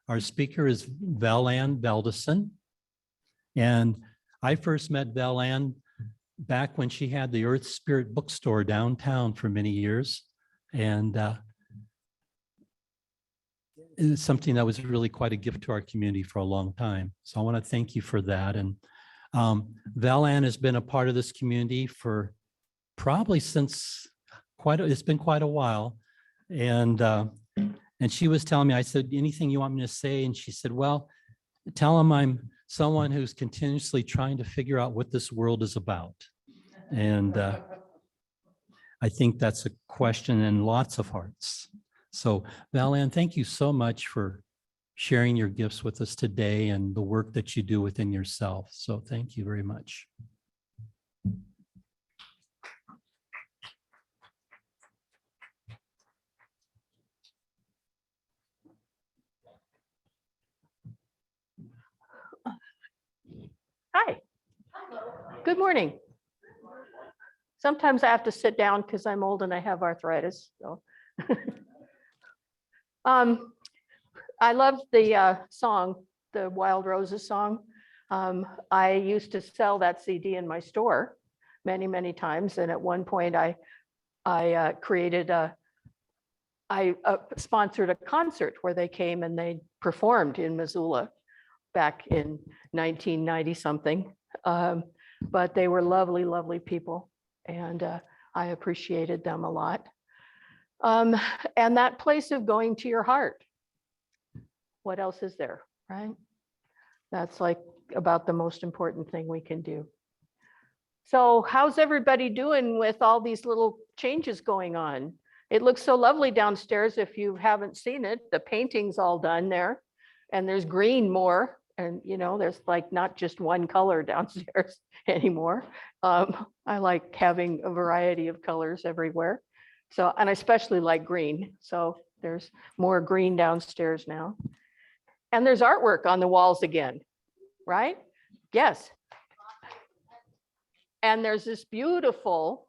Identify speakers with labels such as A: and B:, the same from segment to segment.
A: Our speaker is Valann Valdason. And I first met Valann back when she had the Earth Spirit bookstore downtown for many years. And it's something that was really quite a gift to our community for a long time. So I want to thank you for that. And Valann has been a part of this community for probably since it's been quite a while. And she was telling me, I said, anything you want me to say? And she said, well, tell him I'm someone who's continuously trying to figure out what this world is about. And I think that's a question in lots of hearts. So Valann, thank you so much for sharing your gifts with us today and the work that you do within yourself. So thank you very much.
B: Hi. Good morning. Sometimes I have to sit down because I'm old and I have arthritis. So. I love the song, the Wild Roses song. I used to sell that CD in my store many, many times. And at one point I sponsored a concert where they came and they performed in Missoula back in 1990 something. But they were lovely, lovely people. And I appreciated them a lot. And that place of going to your heart. What else is there, right? That's like about the most important thing we can do. So how's everybody doing with all these little changes going on? It looks so lovely downstairs. If you haven't seen it, the painting's all done there and there's green more. And you know, there's like not just one color downstairs anymore. I like having a variety of colors everywhere. So, and I especially like green. So there's more green downstairs now. And there's artwork on the walls again, right? Yes. And there's this beautiful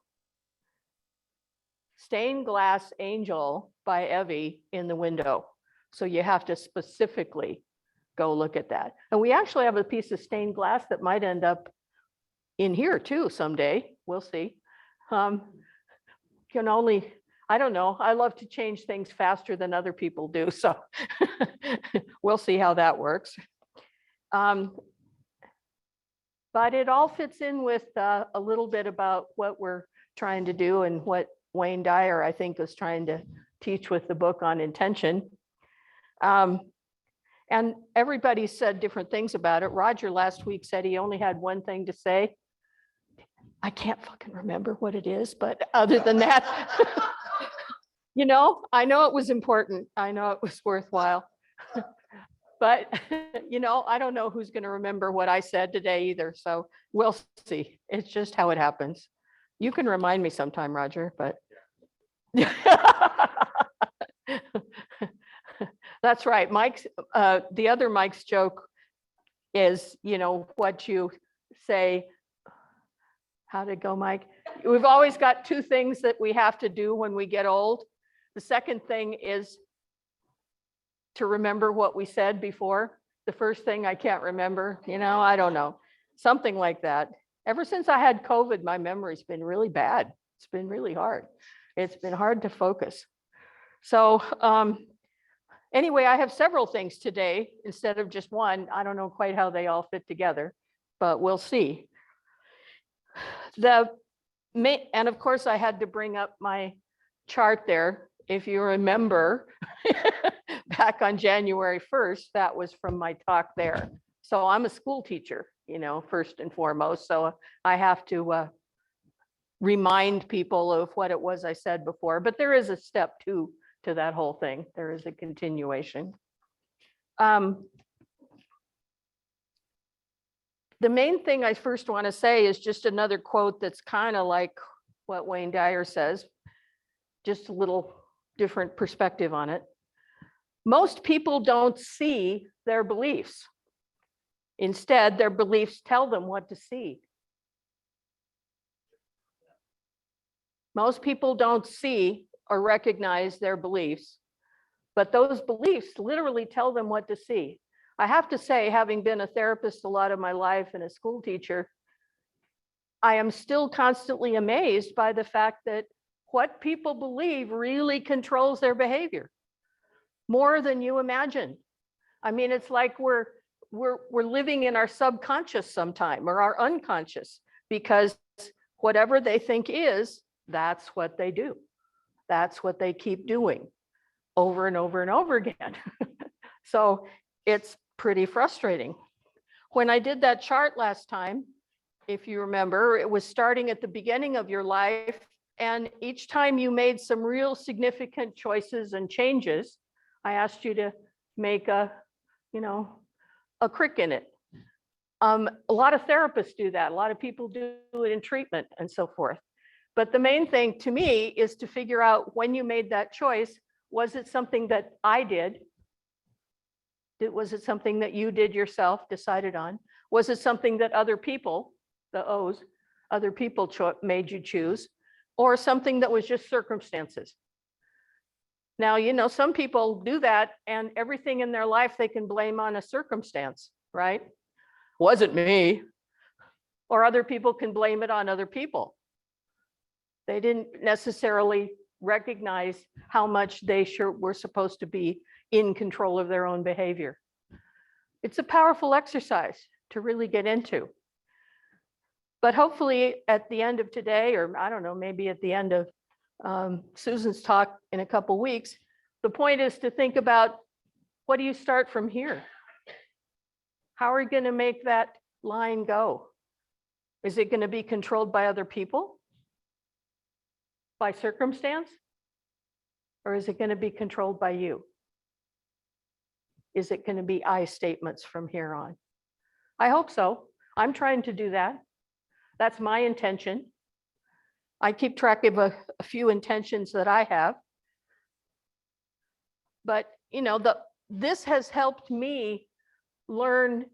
B: stained glass angel by Evie in the window. So you have to specifically go look at that. And we actually have a piece of stained glass that might end up in here too someday. We'll see. Can only, I don't know. I love to change things faster than other people do. So we'll see how that works. But it all fits in with a little bit about what we're trying to do and what Wayne Dyer, I think, is trying to teach with the book on intention. And everybody said different things about it. Roger last week said he only had one thing to say. I can't fucking remember what it is, but other than that, you know, I know it was important. I know it was worthwhile. But, you know, I don't know who's going to remember what I said today either. So we'll see. It's just how it happens. You can remind me sometime, Roger, but. That's right. Mike's, the other Mike's joke is, you know, what you say. How'd it go, Mike? We've always got two things that we have to do when we get old. The second thing is to remember what we said before. The first thing I can't remember, you know, I don't know. Something like that. Ever since I had COVID, my memory's been really bad. It's been really hard. It's been hard to focus. So anyway, I have several things today instead of just one. I don't know quite how they all fit together, but we'll see. And of course, I had to bring up my chart there. If you remember, back on January 1st, that was from my talk there. So I'm a school teacher, you know, first and foremost. So I have to remind people of what it was I said before. But there is a step two to that whole thing. There is a continuation. The main thing I first want to say is just another quote that's kind of like what Wayne Dyer says, just a little different perspective on it. Most people don't see their beliefs. Instead, their beliefs tell them what to see. Most people don't see or recognize their beliefs, but those beliefs literally tell them what to see. I have to say, having been a therapist a lot of my life and a school teacher, I am still constantly amazed by the fact that what people believe really controls their behavior more than you imagine. I mean, it's like we're living in our subconscious sometime, or our unconscious, because whatever they think is, that's what they do. That's what they keep doing over and over and over again. So it's pretty frustrating. When I did that chart last time, if you remember, it was starting at the beginning of your life. And each time you made some real significant choices and changes, I asked you to make a crick in it. A lot of therapists do that. A lot of people do it in treatment and so forth. But the main thing to me is to figure out, when you made that choice, was it something that I did? Was it something that you did yourself, decided on? Was it something that other people, the O's, other people made you choose, or something that was just circumstances? Now, some people do that, and everything in their life they can blame on a circumstance, right? Wasn't me. Or other people can blame it on other people. They didn't necessarily recognize how much they sure were supposed to be in control of their own behavior. It's a powerful exercise to really get into. But hopefully at the end of today, or I don't know, maybe at the end of Susan's talk in a couple weeks, the point is to think about, what do you start from here? How are you going to make that line go? Is it going to be controlled by other people? By circumstance? Or is it going to be controlled by you? Is it going to be I statements from here on? I hope so. I'm trying to do that. That's my intention. I keep track of a few intentions that I have. But, this has helped me learn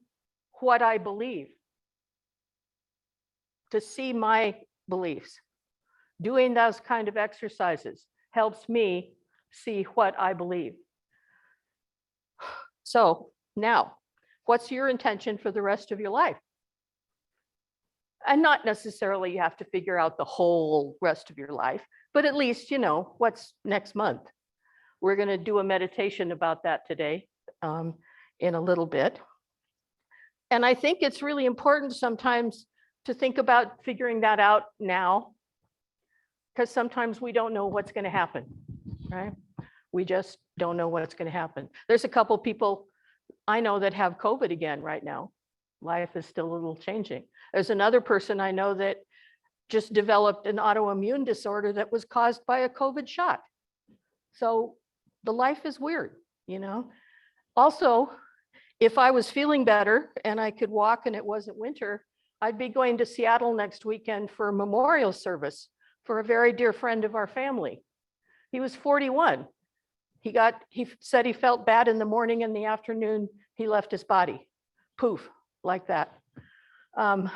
B: what I believe, to see my beliefs. Doing those kind of exercises helps me see what I believe. So now, what's your intention for the rest of your life? And not necessarily you have to figure out the whole rest of your life, but at least, what's next month. We're going to do a meditation about that today, in a little bit. And I think it's really important sometimes to think about figuring that out now, because sometimes we don't know what's going to happen, right? We just don't know what's going to happen. There's a couple people I know that have COVID again right now. Life is still a little changing. There's another person I know that just developed an autoimmune disorder that was caused by a COVID shot. So the life is weird, Also, if I was feeling better and I could walk and it wasn't winter, I'd be going to Seattle next weekend for a memorial service for a very dear friend of our family. He was 41. He said he felt bad in the morning, in the afternoon, he left his body. Poof, like that. I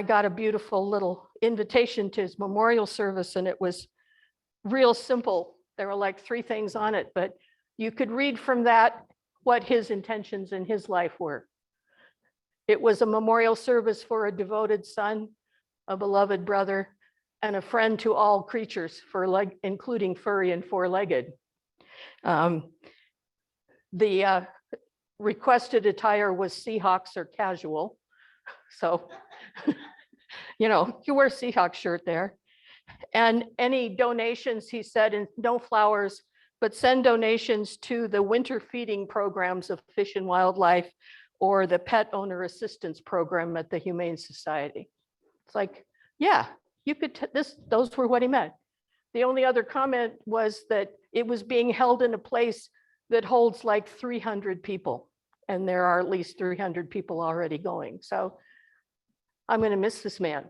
B: got a beautiful little invitation to his memorial service, and it was real simple. There were like 3 things on it, but you could read from that what his intentions in his life were. It was a memorial service for a devoted son, a beloved brother, and a friend to all creatures, including furry and 4-legged. The requested attire was Seahawks or casual. So, you wear a Seahawks shirt there. And any donations, he said, and no flowers, but send donations to the winter feeding programs of Fish and Wildlife or the pet owner assistance program at the Humane Society. It's like, yeah, you could, those were what he meant. The only other comment was that it was being held in a place that holds like 300 people. And there are at least 300 people already going. So I'm going to miss this man,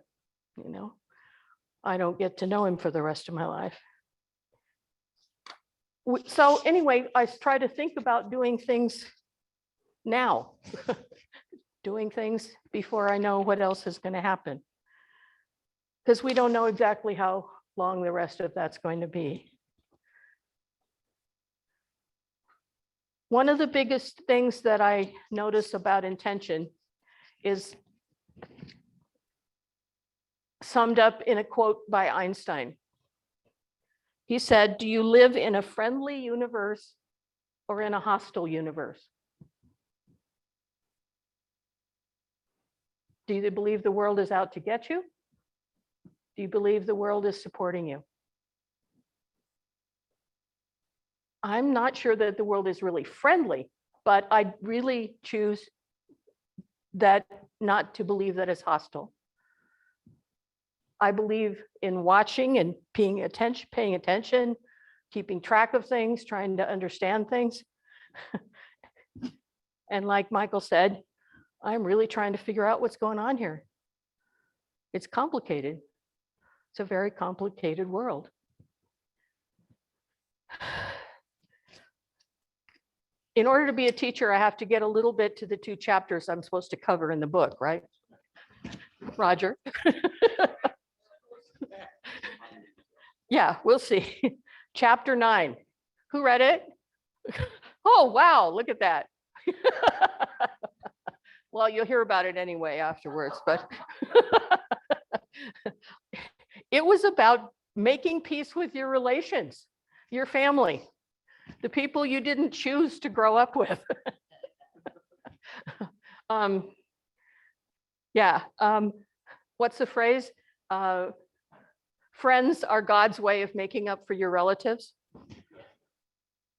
B: I don't get to know him for the rest of my life. So anyway, I try to think about doing things now, doing things before I know what else is going to happen. Because we don't know exactly how long the rest of that's going to be. One of the biggest things that I notice about intention is summed up in a quote by Einstein. He said, "Do you live in a friendly universe or in a hostile universe? Do you believe the world is out to get you? Do you believe the world is supporting you?" I'm not sure that the world is really friendly, but I really choose that not to believe that it's hostile. I believe in watching and paying attention, keeping track of things, trying to understand things. And like Michael said, I'm really trying to figure out what's going on here. It's complicated. It's a very complicated world. In order to be a teacher, I have to get a little bit to the 2 chapters I'm supposed to cover in the book, right? Roger? Yeah, we'll see. Chapter 9. Who read it? Oh, wow, look at that. Well, you'll hear about it anyway afterwards, but it was about making peace with your relations, your family, the people you didn't choose to grow up with. What's the phrase? Friends are God's way of making up for your relatives.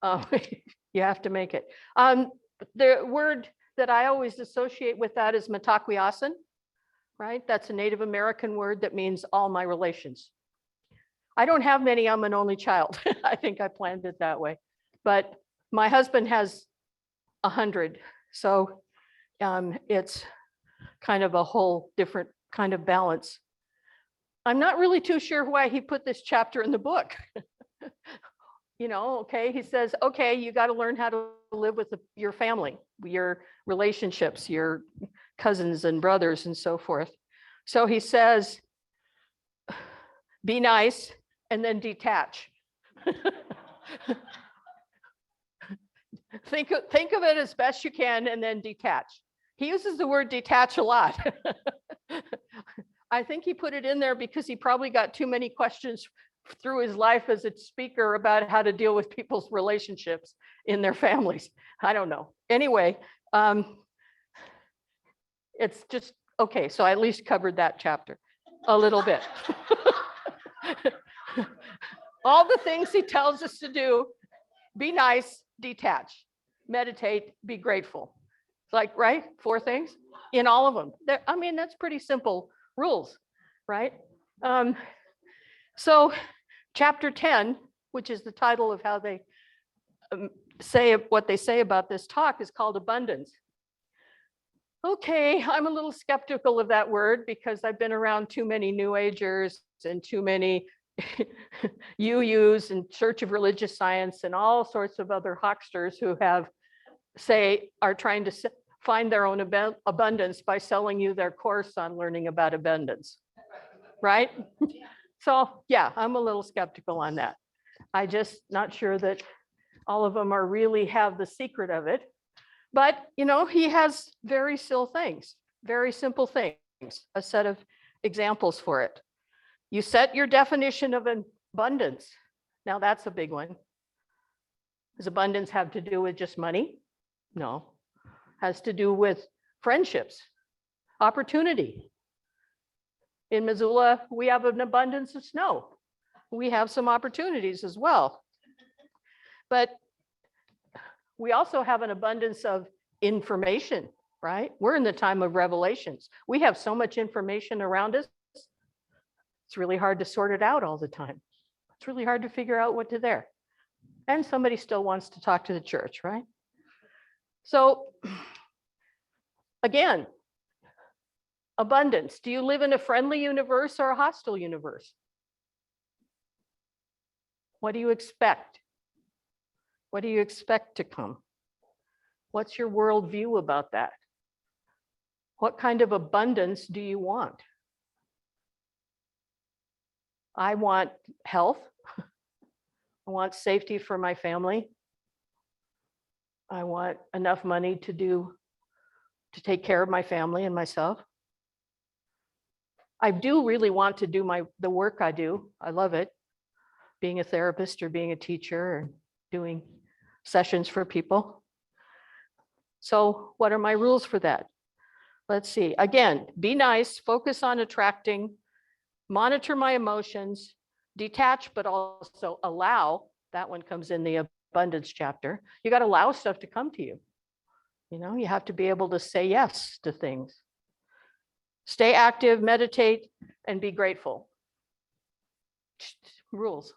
B: You have to make it. The word that I always associate with that is mataquiasan, right? That's a Native American word that means all my relations. I don't have many, I'm an only child. I think I planned it that way. But my husband has 100. So it's kind of a whole different kind of balance. I'm not really too sure why he put this chapter in the book. You know, okay, he says, okay, you got to learn how to live with your family, your relationships, your cousins and brothers and so forth. So he says, be nice and then detach. Think of it as best you can and then detach. He uses the word detach a lot. I think he put it in there because he probably got too many questions through his life as a speaker about how to deal with people's relationships in their families. I don't know. Anyway, it's just, okay, so I at least covered that chapter a little bit. All the things he tells us to do: be nice, detach, meditate, be grateful. Like, right? 4 things in all of them. I mean, that's pretty simple rules, right? So chapter 10, which is the title of how they say what they say about this talk, is called abundance. Okay, I'm a little skeptical of that word because I've been around too many New Agers and too many UUs and Church of Religious Science and all sorts of other hucksters who are trying to find their own abundance by selling you their course on learning about abundance, right? So yeah, I'm a little skeptical on that. I just not sure that all of them really have the secret of it. But, you know, he has very simple things, a set of examples for it. You set your definition of abundance. Now that's a big one. Does abundance have to do with just money? No. Has to do with friendships, opportunity. In Missoula, we have an abundance of snow. We have some opportunities as well. But we also have an abundance of information, right? We're in the time of revelations. We have so much information around us. It's really hard to sort it out all the time. It's really hard to figure out what to there. And somebody still wants to talk to the church, right? So again, abundance. Do you live in a friendly universe or a hostile universe? What do you expect? What do you expect to come? What's your worldview about that? What kind of abundance do you want? I want health. I want safety for my family. I want enough money to take care of my family and myself. I do really want to do the work I do. I love it. Being a therapist or being a teacher or doing sessions for people. So what are my rules for that? Let's see. Again, be nice, focus on attracting, monitor my emotions, detach, but also allow. That one comes in the abundance chapter. You got to allow stuff to come to you. You know, you have to be able to say yes to things. Stay active, meditate, and be grateful. Rules.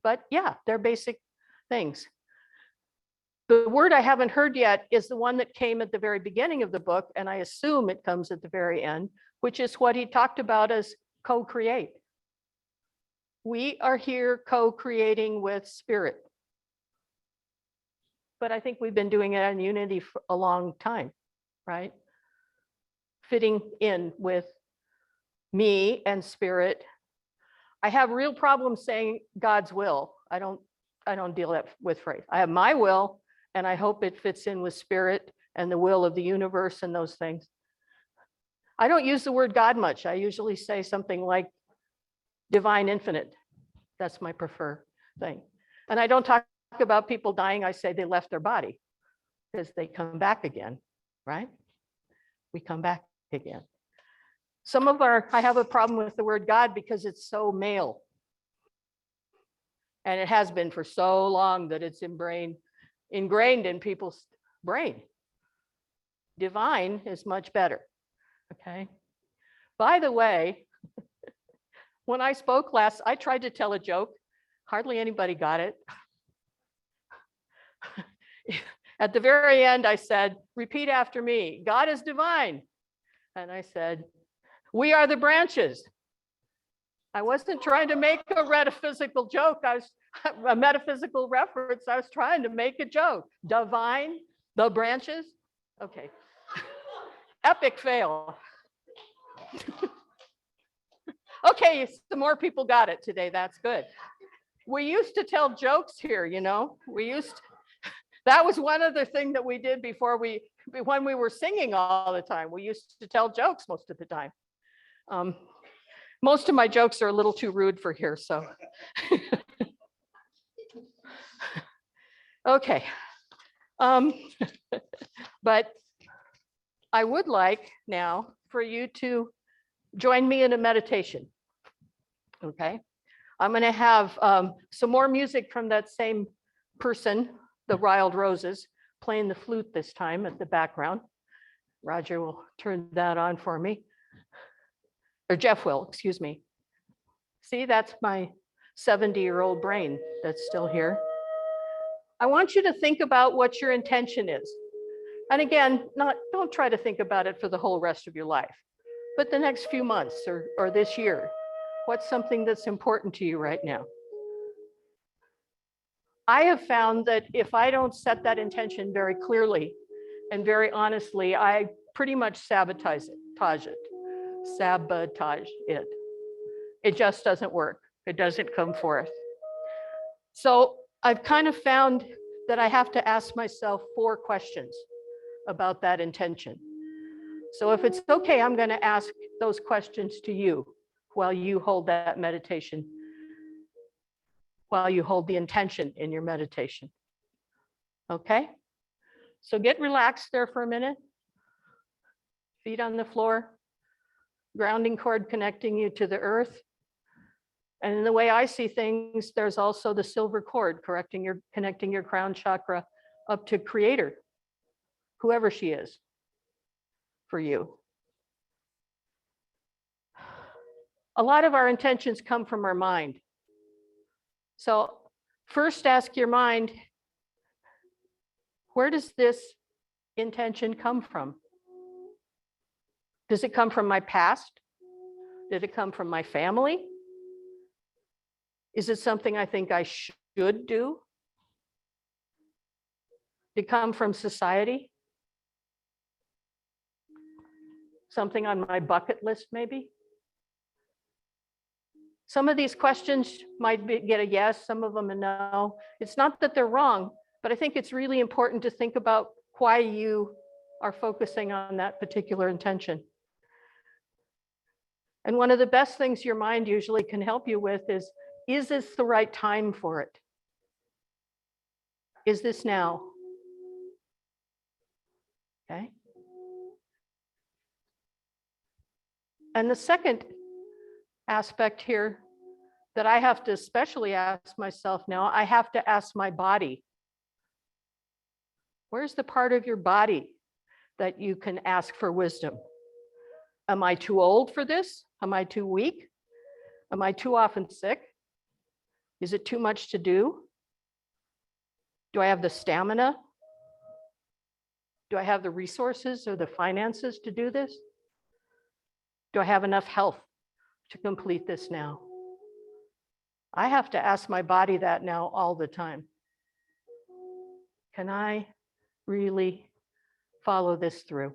B: But yeah, they're basic things. The word I haven't heard yet is the one that came at the very beginning of the book, and I assume it comes at the very end, which is what he talked about as co-create. We are here co-creating with spirit. But I think we've been doing it in unity for a long time, right? Fitting in with me and spirit. I have real problems saying God's will. I don't deal with phrase. I have my will, and I hope it fits in with spirit and the will of the universe and those things. I don't use the word God much. I usually say something like divine infinite. That's my preferred thing. And I don't talk about people dying. I say they left their body because they come back again, right? We come back again. I have a problem with the word God because it's so male. And it has been for so long that it's ingrained in people's brain. Divine is much better, okay? By the way, when I spoke last, I tried to tell a joke. Hardly anybody got it. At the very end, I said, repeat after me, God is divine. And I said, we are the branches. I wasn't trying to make a metaphysical joke. A metaphysical reference. I was trying to make a joke. Divine, the branches. Okay. Epic fail. Okay, some more people got it today. That's good. We used to tell jokes here, you know. That was one other thing that we did when we were singing all the time. We used to tell jokes most of the time. Most of my jokes are a little too rude for here, so. Okay. But I would like now for you to join me in a meditation. Okay. I'm going to have some more music from that same person, the Wild Roses, playing the flute this time at the background. Roger will turn that on for me. Or Jeff will, excuse me. See, that's my 70-year-old brain that's still here. I want you to think about what your intention is. And again, don't try to think about it for the whole rest of your life, but the next few months or this year. What's something that's important to you right now? I have found that if I don't set that intention very clearly and very honestly, I pretty much sabotage it. It just doesn't work. It doesn't come forth. So I've kind of found that I have to ask myself 4 questions about that intention. So if it's okay, I'm going to ask those questions to you while you hold that meditation, while you hold the intention in your meditation. Okay? So get relaxed there for a minute. Feet on the floor, grounding cord connecting you to the earth. And in the way I see things, there's also the silver cord connecting your crown chakra up to Creator, whoever she is for you. A lot of our intentions come from our mind. So first ask your mind, where does this intention come from? Does it come from my past? Did it come from my family? Is it something I think I should do? Did it come from society? Something on my bucket list, maybe? Some of these questions might get a yes, some of them a no. It's not that they're wrong, But I think it's really important to think about why you are focusing on that particular intention. And one of the best things your mind usually can help you with is this the right time for it? Is this now? Okay. And the second aspect here that I have to especially ask myself now, I have to ask my body. Where's the part of your body that you can ask for wisdom? Am I too old for this? Am I too weak? Am I too often sick? Is it too much to do? Do I have the stamina? Do I have the resources or the finances to do this? Do I have enough health to complete this now? I have to ask my body that now all the time. Can I really follow this through?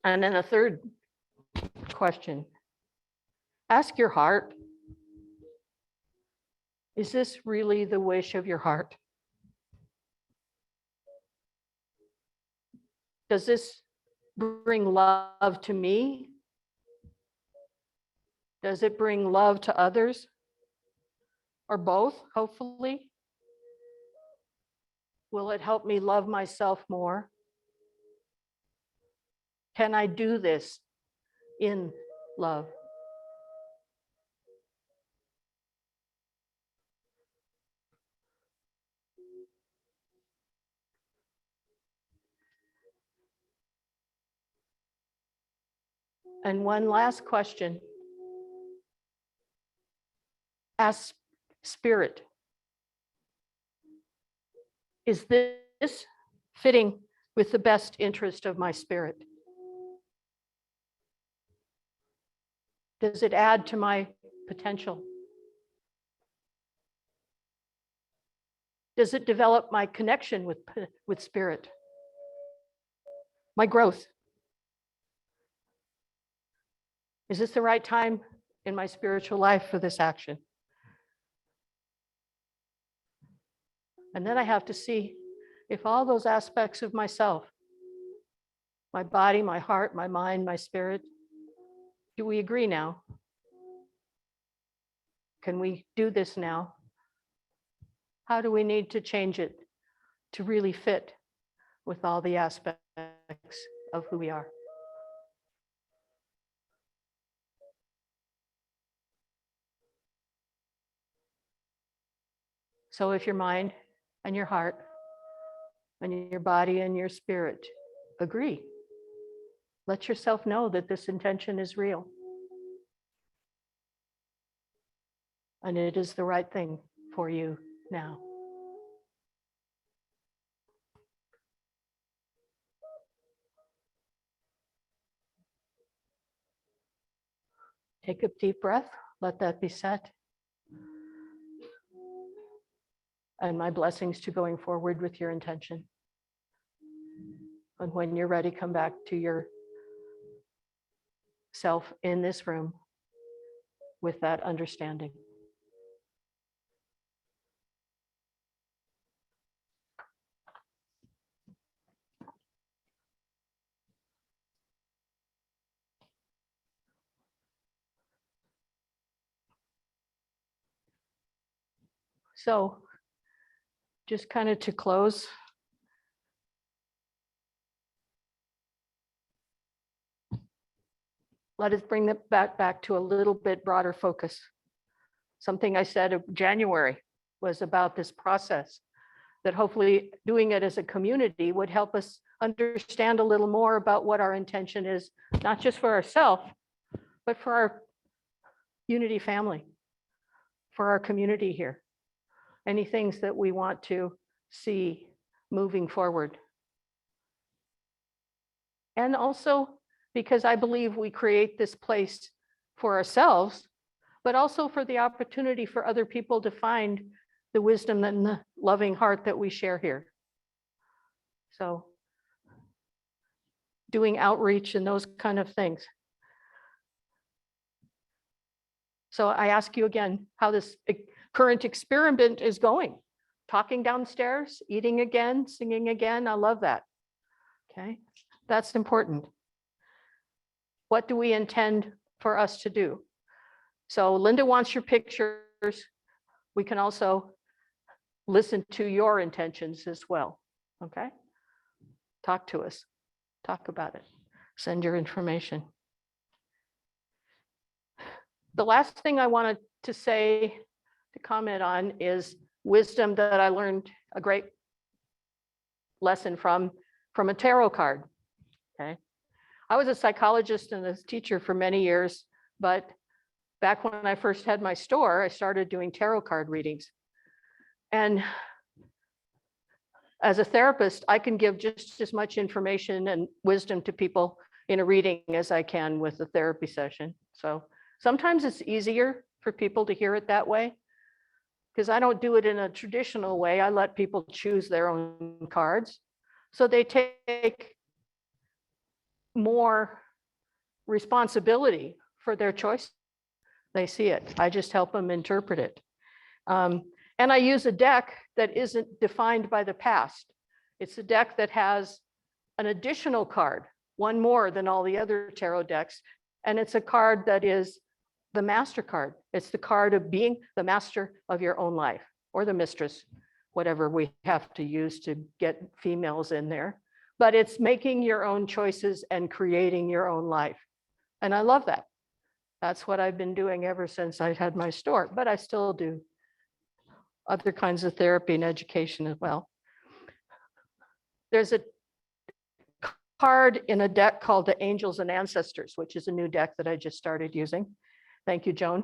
B: And then a third question, ask your heart. Is this really the wish of your heart? Does this bring love to me? Does it bring love to others? Or both, hopefully? Will it help me love myself more? Can I do this in love? And one last question. Ask spirit. Is this fitting with the best interest of my spirit? Does it add to my potential? Does it develop my connection with spirit? My growth? Is this the right time in my spiritual life for this action? And then I have to see if all those aspects of myself, my body, my heart, my mind, my spirit, do we agree now? Can we do this now? How do we need to change it to really fit with all the aspects of who we are? So if your mind and your heart and your body and your spirit agree, let yourself know that this intention is real. And it is the right thing for you now. Take a deep breath, let that be set. And my blessings to going forward with your intention. And when you're ready, come back to your self in this room with that understanding. So just kind of to close, let us bring it back to a little bit broader focus. Something I said in January was about this process, that hopefully doing it as a community would help us understand a little more about what our intention is, not just for ourselves, but for our unity family, for our community here. Any things that we want to see moving forward. And also because I believe we create this place for ourselves, but also for the opportunity for other people to find the wisdom and the loving heart that we share here. So doing outreach and those kind of things. So I ask you again how this current experiment is going. Talking downstairs, eating again, singing again. I love that. Okay, that's important. What do we intend for us to do? So Linda wants your pictures. We can also listen to your intentions as well. Okay, talk to us, talk about it, send your information. The last thing I wanted to say, to comment on, is wisdom that I learned a great lesson from a tarot card. Okay, I was a psychologist and a teacher for many years, but back when I first had my store, I started doing tarot card readings. And as a therapist, I can give just as much information and wisdom to people in a reading as I can with a therapy session. So sometimes it's easier for people to hear it that way, because I don't do it in a traditional way. I let people choose their own cards. So they take more responsibility for their choice. They see it. I just help them interpret it. And I use a deck that isn't defined by the past. It's a deck that has an additional card, one more than all the other tarot decks. And it's a card that is the master card. It's the card of being the master of your own life, or the mistress, whatever we have to use to get females in there. But it's making your own choices and creating your own life. And I love that. That's what I've been doing ever since I had my store, but I still do other kinds of therapy and education as well. There's a card in a deck called the Angels and Ancestors, which is a new deck that I just started using. Thank you, Joan.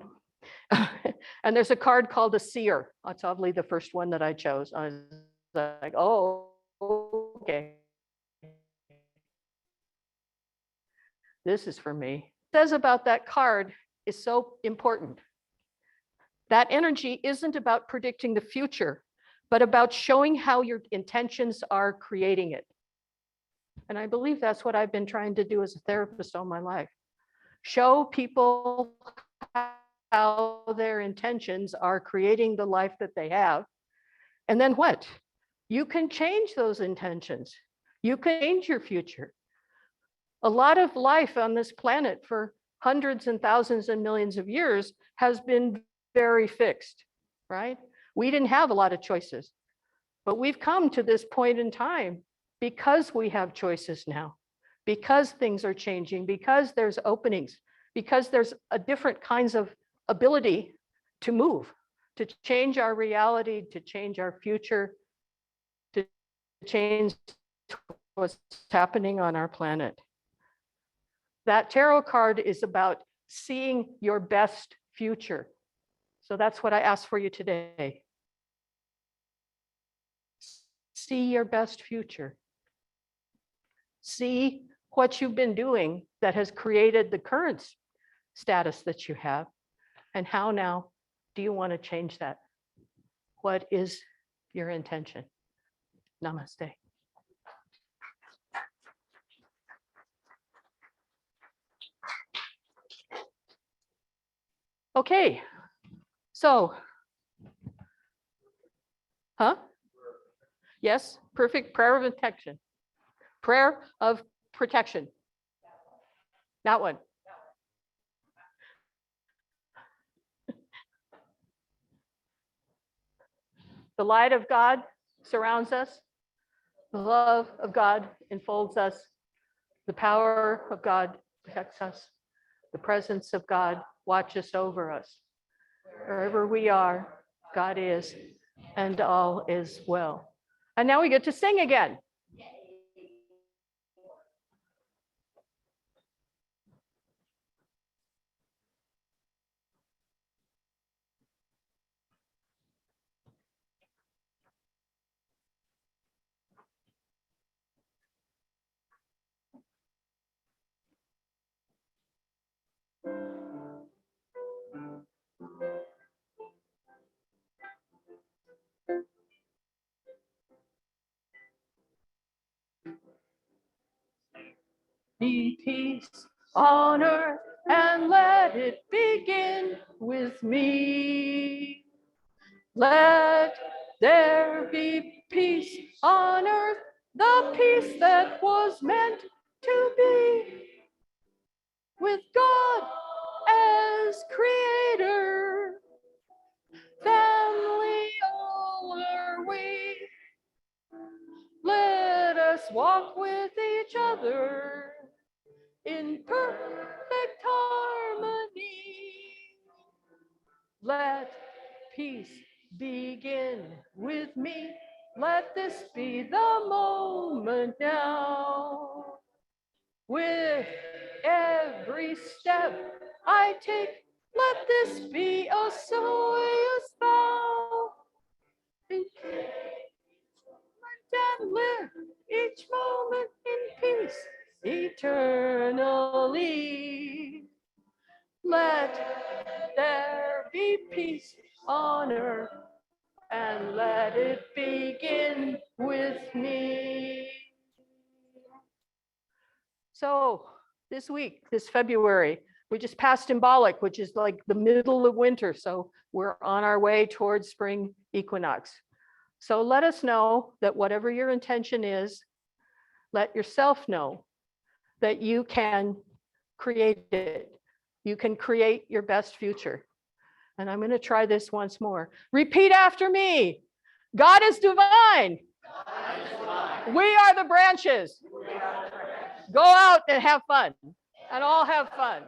B: And there's a card called a Seer. That's probably the first one that I chose. I was like, oh, okay. This is for me. What it says about that card is so important. That energy isn't about predicting the future, but about showing how your intentions are creating it. And I believe that's what I've been trying to do as a therapist all my life. Show people how their intentions are creating the life that they have. And then what? You can change those intentions. You can change your future. A lot of life on this planet for hundreds and thousands and millions of years has been very fixed, right? We didn't have a lot of choices, but we've come to this point in time because we have choices now, because things are changing, because there's openings, because there's a different kinds of ability to move, to change our reality, to change our future, to change what's happening on our planet. That tarot card is about seeing your best future. So that's what I ask for you today. See your best future. See what you've been doing that has created the current status that you have, and how now do you want to change that? What is your intention? Namaste. Okay, so, yes, perfect prayer of protection. Prayer of protection. That one. The light of God surrounds us. The love of God enfolds us. The power of God protects us. The presence of God watches over us. Wherever we are, God is, and all is well. And now we get to sing again. be peace on earth, and let it begin with me. Let there be peace on earth, the peace that was meant to be, with God as creator. Family all are we. Let us walk with each other in perfect harmony. Let peace begin with me. Let this be the moment now. With every step I take, let this be a joyous vow. And live each moment in peace eternally. Let there be peace on earth, and let it begin with me. So this week, this February, we just passed symbolic, which is like the middle of winter. So we're on our way towards spring equinox. So let us know that whatever your intention is, let yourself know that you can create it. You can create your best future. And I'm going to try this once more. Repeat after me. God is divine. We are the branches. Go out and have fun, and all have fun.